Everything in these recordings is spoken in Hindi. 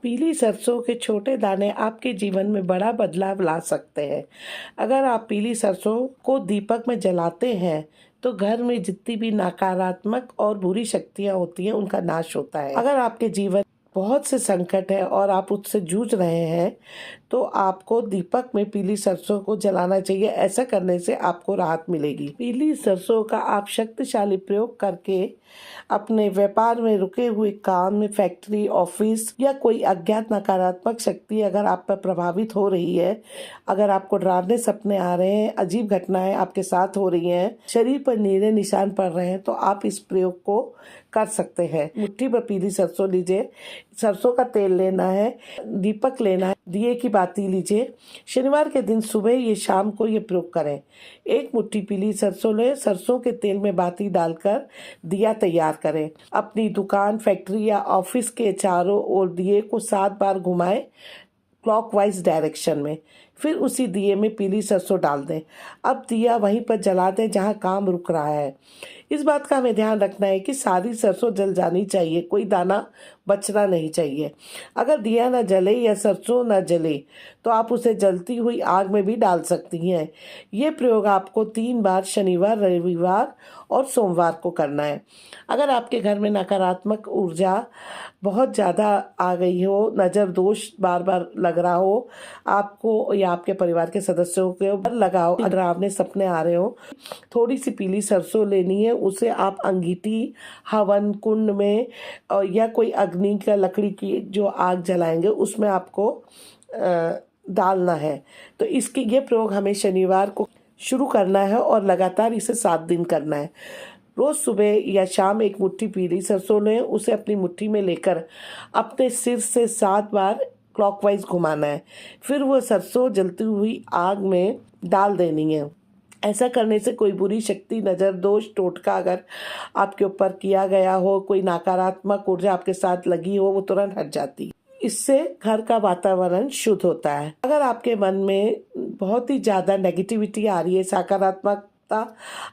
पीली सरसों के छोटे दाने आपके जीवन में बड़ा बदलाव ला सकते हैं। अगर आप पीली सरसों को दीपक में जलाते हैं तो घर में जितनी भी नकारात्मक और बुरी शक्तियां होती हैं उनका नाश होता है। अगर आपके जीवन बहुत से संकट है और आप उससे जूझ रहे हैं तो आपको दीपक में पीली सरसों को जलाना चाहिए। ऐसा करने से आपको राहत मिलेगी। पीली सरसों का आप शक्तिशाली प्रयोग करके अपने व्यापार में रुके हुए काम में, फैक्ट्री, ऑफिस या कोई अज्ञात नकारात्मक शक्ति अगर आप पर प्रभावित हो रही है, अगर आपको डरावने सपने आ रहे हैं, अजीब घटनाएं आपके साथ हो रही हैं, शरीर पर नीले निशान पड़ रहे हैं, तो आप इस प्रयोग को कर सकते हैं। मुट्ठी पर पीली सरसों लीजिए, सरसों का तेल लेना है, दीपक लेना है, दिए की बाती लीजिए। शनिवार के दिन सुबह या शाम को ये प्रयोग करें। एक मुट्ठी पीली सरसों लें, सरसों के तेल में बाती डालकर दिया तैयार करें। अपनी दुकान, फैक्ट्री या ऑफिस के चारों ओर दिए को 7 बार घुमाएं क्लॉकवाइज डायरेक्शन में। फिर उसी दिए में पीली सरसों डाल दें। अब दिया वहीं पर जला दें जहां काम रुक रहा है। इस बात का हमें ध्यान रखना है कि सारी सरसों जल जानी चाहिए, कोई दाना बचना नहीं चाहिए। अगर दिया न जले या सरसों न जले तो आप उसे जलती हुई आग में भी डाल सकती हैं। ये प्रयोग आपको 3 बार शनिवार, रविवार और सोमवार को करना है। अगर आपके घर में नकारात्मक ऊर्जा बहुत ज़्यादा आ गई हो, नज़र दोष बार बार लग रहा हो आपको या आपके परिवार के सदस्यों के ऊपर लगा हो, डरावने सपने आ रहे हो, थोड़ी सी पीली सरसों लेनी है। उसे आप अंगीठी, हवन कुंड में या कोई अग्नि का लकड़ी की जो आग जलाएंगे उसमें आपको डालना है। तो इसकी ये प्रयोग हमें शनिवार को शुरू करना है और लगातार इसे 7 दिन करना है। रोज सुबह या शाम एक मुट्ठी पीली सरसों लें, उसे अपनी मुट्ठी में लेकर अपने सिर से 7 बार क्लॉकवाइज घुमाना है। फिर वो सरसों जलती हुई आग में डाल देनी है। ऐसा करने से कोई बुरी शक्ति, नज़र दोष, टोटका अगर आपके ऊपर किया गया हो, कोई नकारात्मक ऊर्जा आपके साथ लगी हो, वो तुरंत हट जाती है। इससे घर का वातावरण शुद्ध होता है। अगर आपके मन में बहुत ही ज़्यादा नेगेटिविटी आ रही है, सकारात्मकता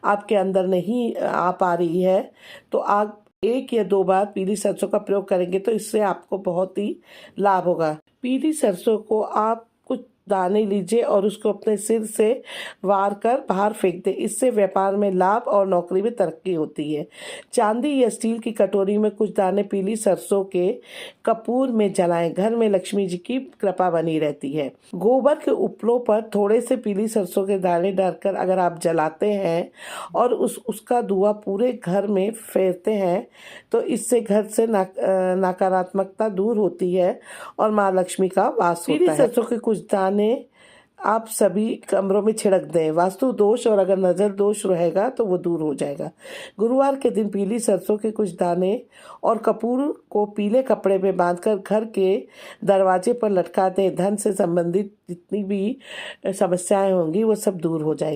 आपके अंदर नहीं आ पा रही है, तो आप 1 या 2 बार पीली सरसों का प्रयोग करेंगे तो इससे आपको बहुत ही लाभ होगा। पीली सरसों को आप कुछ दाने लीजिए और उसको अपने सिर से वार कर बाहर फेंक दें। इससे व्यापार में लाभ और नौकरी में तरक्की होती है। चांदी या स्टील की कटोरी में कुछ दाने पीली सरसों के कपूर में जलाएं। घर में लक्ष्मी जी की कृपा बनी रहती है। गोबर के उपलों पर थोड़े से पीली सरसों के दाने डालकर अगर आप जलाते हैं और उसका धुआं पूरे घर में फेरते हैं तो इससे घर से नकारात्मकता दूर होती है और माँ लक्ष्मी का वास होता है। पीली सरसों के कुछ दाने आप सभी कमरों में छिड़क दें। वास्तु दोष और अगर नज़र दोष रहेगा तो वो दूर हो जाएगा। गुरुवार के दिन पीली सरसों के कुछ दाने और कपूर को पीले कपड़े में बांधकर घर के दरवाजे पर लटका दें। धन से संबंधित जितनी भी समस्याएं होंगी वो सब दूर हो जाएंगी।